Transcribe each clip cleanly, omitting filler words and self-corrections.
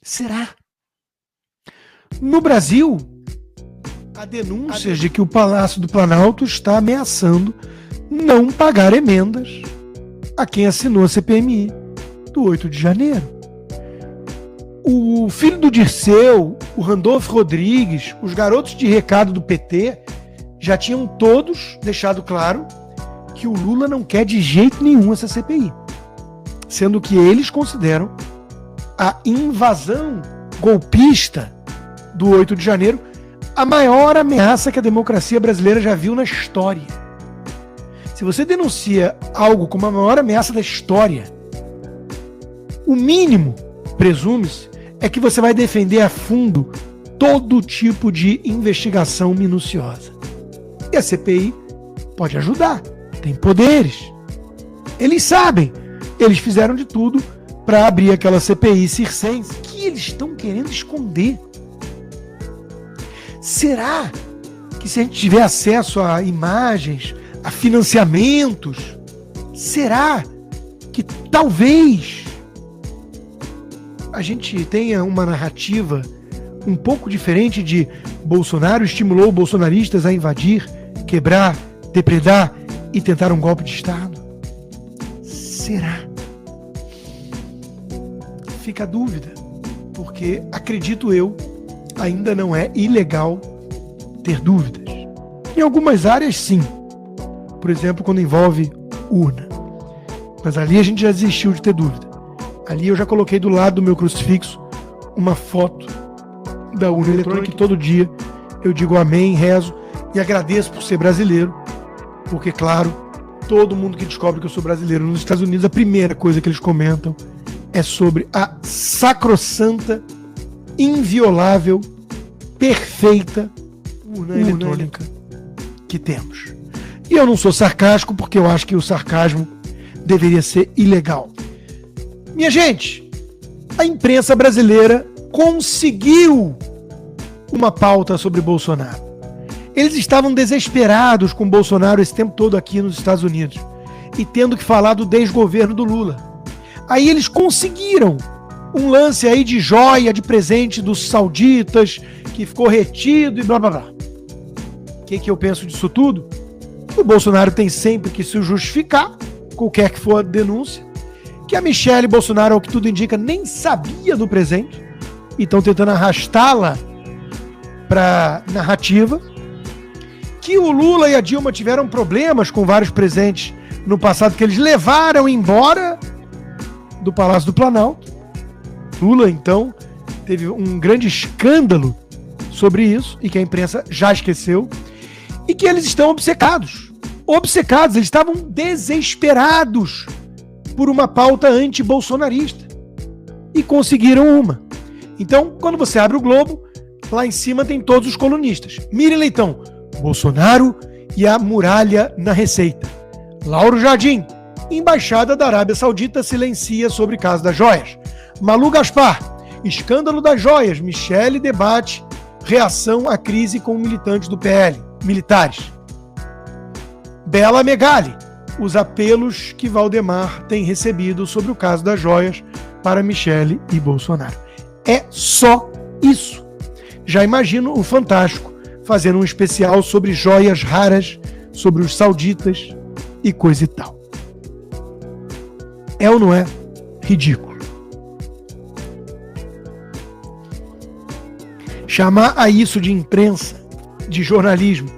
Será? No Brasil, há denúncias de que o Palácio do Planalto está ameaçando não pagar emendas a quem assinou a CPMI do 8 de janeiro. O filho do Dirceu, o Randolfo Rodrigues, os garotos de recado do PT já tinham todos deixado claro que o Lula não quer de jeito nenhum essa CPI, sendo que eles consideram a invasão golpista do 8 de janeiro a maior ameaça que a democracia brasileira já viu na história. Se você denuncia algo como a maior ameaça da história, o mínimo, presume-se, é que você vai defender a fundo todo tipo de investigação minuciosa. E a CPI pode ajudar, tem poderes. Eles sabem, eles fizeram de tudo para abrir aquela CPI circense que eles estão querendo esconder. Será que se a gente tiver acesso a imagens, a financiamentos, será que talvez a gente tenha uma narrativa um pouco diferente de Bolsonaro estimulou bolsonaristas a invadir, quebrar, depredar e tentar um golpe de Estado? Será? Fica a dúvida, porque, acredito eu, ainda não é ilegal ter dúvidas. Em algumas áreas, sim. Por exemplo, quando envolve urna. Mas ali a gente já desistiu de ter dúvida. Ali eu já coloquei do lado do meu crucifixo uma foto da urna eletrônica que todo dia eu digo amém, rezo e agradeço por ser brasileiro, porque, claro, todo mundo que descobre que eu sou brasileiro nos Estados Unidos, a primeira coisa que eles comentam é sobre a sacrossanta, inviolável, perfeita urna eletrônica que temos. E eu não sou sarcástico, porque eu acho que o sarcasmo deveria ser ilegal. Minha gente, a imprensa brasileira conseguiu uma pauta sobre Bolsonaro. Eles estavam desesperados com Bolsonaro esse tempo todo aqui nos Estados Unidos e tendo que falar do desgoverno do Lula. Aí eles conseguiram um lance aí de joia de presente dos sauditas que ficou retido e blá blá blá. O que eu penso disso tudo? O Bolsonaro tem sempre que se justificar, qualquer que for a denúncia, que a Michelle Bolsonaro, ao que tudo indica, nem sabia do presente e estão tentando arrastá-la para narrativa, que o Lula e a Dilma tiveram problemas com vários presentes no passado que eles levaram embora do Palácio do Planalto. Lula, então, teve um grande escândalo sobre isso e que a imprensa já esqueceu, e que eles estão obcecados, eles estavam desesperados por uma pauta anti-bolsonarista e conseguiram uma. Então, quando você abre o Globo, lá em cima tem todos os colunistas. Miriam Leitão, Bolsonaro e a muralha na Receita. Lauro Jardim, Embaixada da Arábia Saudita silencia sobre caso das joias. Malu Gaspar, escândalo das joias, Michele debate reação à crise com militantes do PL, militares. Bela Megali, os apelos que Valdemar tem recebido sobre o caso das joias para Michele e Bolsonaro. É só isso. Já imagino o Fantástico fazendo um especial sobre joias raras, sobre os sauditas e coisa e tal. É ou não é ridículo? Chamar a isso de imprensa, de jornalismo,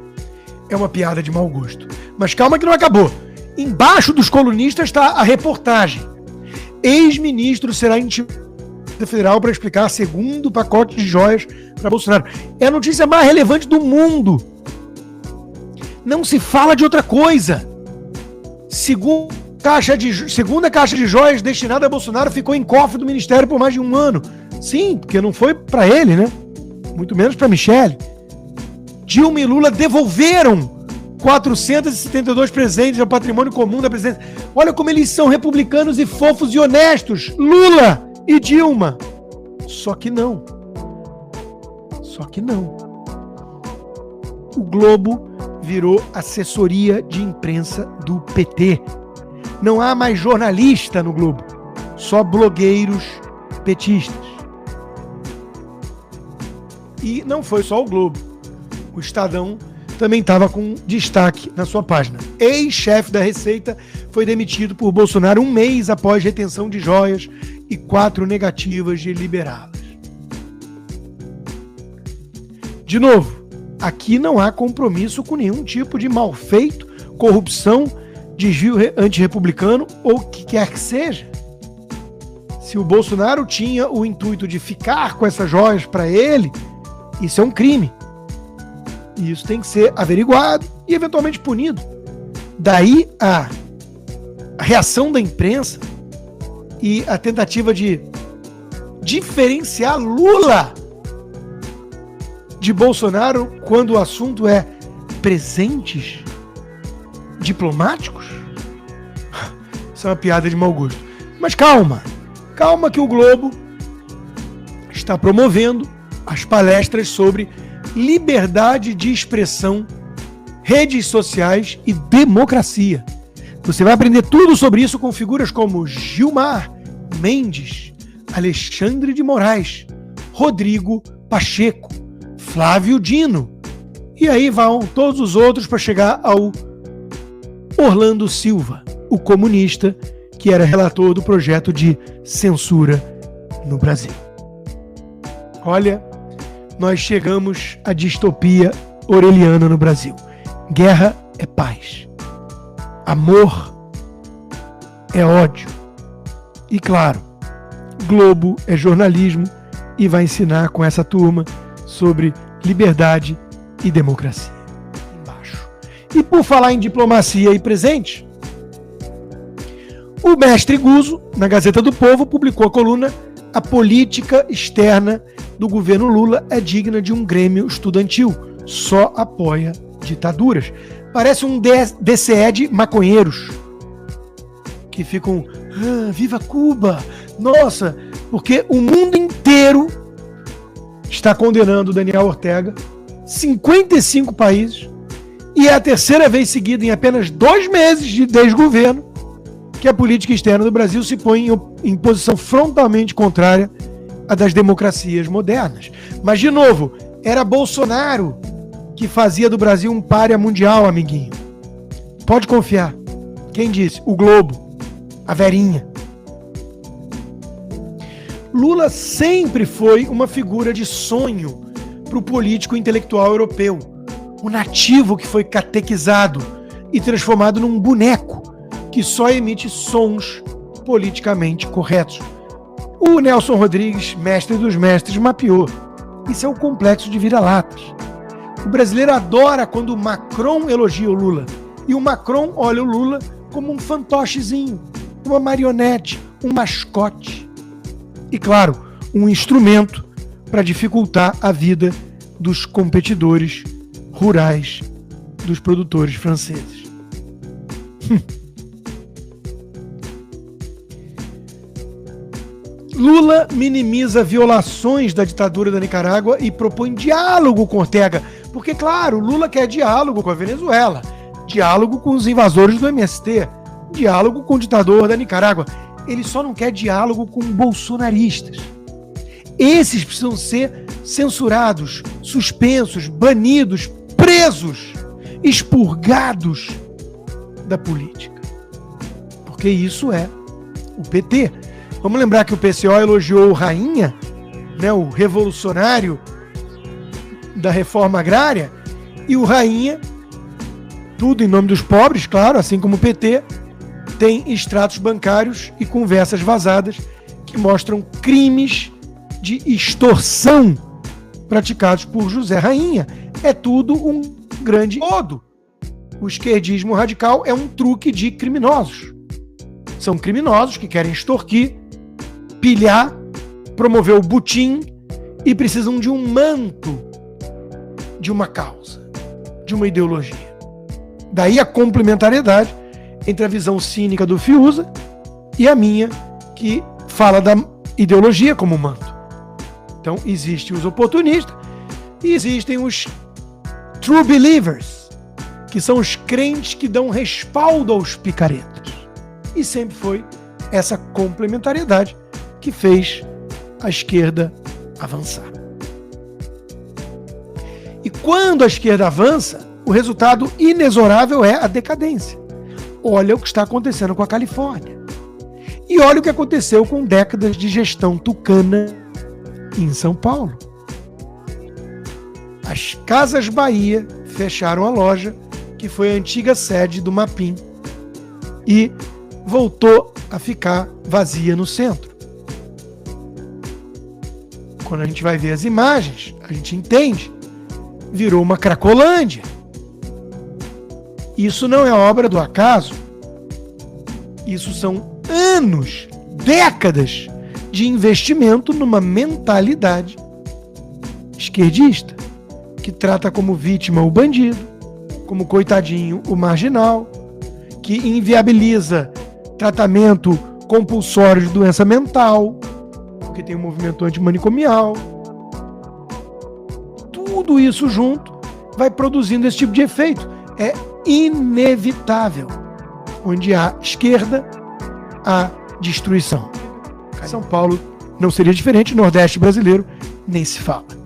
é uma piada de mau gosto. Mas calma que não acabou. Embaixo dos colunistas está a reportagem. Ex-ministro será intimado federal para explicar segundo pacote de joias para Bolsonaro. É a notícia mais relevante do mundo. Não se fala de outra coisa. Segunda caixa de joias destinada a Bolsonaro ficou em cofre do Ministério por mais de um ano. Sim, porque não foi para ele, né? Muito menos para Michele. Dilma e Lula devolveram 472 presentes ao patrimônio comum da presidência. Olha como eles são republicanos e fofos e honestos. Lula e Dilma. Só que não. O Globo virou assessoria de imprensa do PT. Não há mais jornalista no Globo. Só blogueiros petistas. E não foi só o Globo. O Estadão também estava com destaque na sua página. Ex-chefe da Receita foi demitido por Bolsonaro 1 mês após retenção de joias e 4 negativas de liberá-las. De novo, aqui não há compromisso com nenhum tipo de malfeito, corrupção, desvio antirrepublicano ou o que quer que seja. Se o Bolsonaro tinha o intuito de ficar com essas joias para ele, isso é um crime. E isso tem que ser averiguado e eventualmente punido. Daí a reação da imprensa e a tentativa de diferenciar Lula de Bolsonaro quando o assunto é presentes diplomáticos. Isso é uma piada de mau gosto. Mas calma que o Globo está promovendo as palestras sobre liberdade de expressão, redes sociais e democracia. Você vai aprender tudo sobre isso com figuras como Gilmar Mendes, Alexandre de Moraes, Rodrigo Pacheco, Flávio Dino. E aí vão todos os outros para chegar ao Orlando Silva, o comunista que era relator do projeto de censura no Brasil. Olha, nós chegamos à distopia orwelliana no Brasil. Guerra é paz. Amor é ódio. E claro, Globo é jornalismo e vai ensinar com essa turma sobre liberdade e democracia. Embaixo. E por falar em diplomacia e presente, o mestre Guzzo, na Gazeta do Povo, publicou a coluna "A política externa do governo Lula é digna de um grêmio estudantil, só apoia ditaduras". Parece um DCE de maconheiros que ficam, viva Cuba, nossa, porque o mundo inteiro está condenando Daniel Ortega, 55 países, e é a terceira vez seguida em apenas 2 meses de desgoverno que a política externa do Brasil se põe em posição frontalmente contrária à das democracias modernas. Mas, de novo, era Bolsonaro que fazia do Brasil um pária mundial, amiguinho. Pode confiar. Quem disse? O Globo. A Verinha. Lula sempre foi uma figura de sonho para o político intelectual europeu. O nativo que foi catequizado e transformado num boneco que só emite sons politicamente corretos. O Nelson Rodrigues, mestre dos mestres, mapeou. Isso é o complexo de vira-latas. O brasileiro adora quando o Macron elogia o Lula. E o Macron olha o Lula como um fantochezinho, uma marionete, um mascote. E, claro, um instrumento para dificultar a vida dos competidores rurais, dos produtores franceses. Lula minimiza violações da ditadura da Nicarágua e propõe diálogo com Ortega. Porque, claro, Lula quer diálogo com a Venezuela, diálogo com os invasores do MST, diálogo com o ditador da Nicarágua. Ele só não quer diálogo com bolsonaristas. Esses precisam ser censurados, suspensos, banidos, presos, expurgados da política. Porque isso é o PT. Vamos lembrar que o PCO elogiou o Rainha, né, o revolucionário da reforma agrária, e o Rainha, tudo em nome dos pobres, claro, assim como o PT, tem extratos bancários e conversas vazadas que mostram crimes de extorsão praticados por José Rainha. É tudo um grande todo. O esquerdismo radical é um truque de criminosos. São criminosos que querem extorquir, pilhar, promover o butim e precisam de um manto, de uma causa, de uma ideologia. Daí a complementariedade entre a visão cínica do Fiuza e a minha, que fala da ideologia como manto. Então, existem os oportunistas e existem os true believers, que são os crentes que dão respaldo aos picaretas. E sempre foi essa complementariedade que fez a esquerda avançar. quando a esquerda avança, o resultado inexorável é a decadência. Olha o que está acontecendo com a Califórnia. E olha o que aconteceu com décadas de gestão tucana em São Paulo. As Casas Bahia fecharam a loja, que foi a antiga sede do Mapim, e voltou a ficar vazia no centro. Quando a gente vai ver as imagens, a gente entende. Virou uma Cracolândia. Isso não é obra do acaso. Isso são anos, décadas de investimento numa mentalidade esquerdista, que trata como vítima o bandido, como coitadinho o marginal, que inviabiliza tratamento compulsório de doença mental, porque tem um movimento antimanicomial. Tudo isso junto vai produzindo esse tipo de efeito. É inevitável. Onde há esquerda, há destruição. São Paulo não seria diferente, Nordeste brasileiro nem se fala.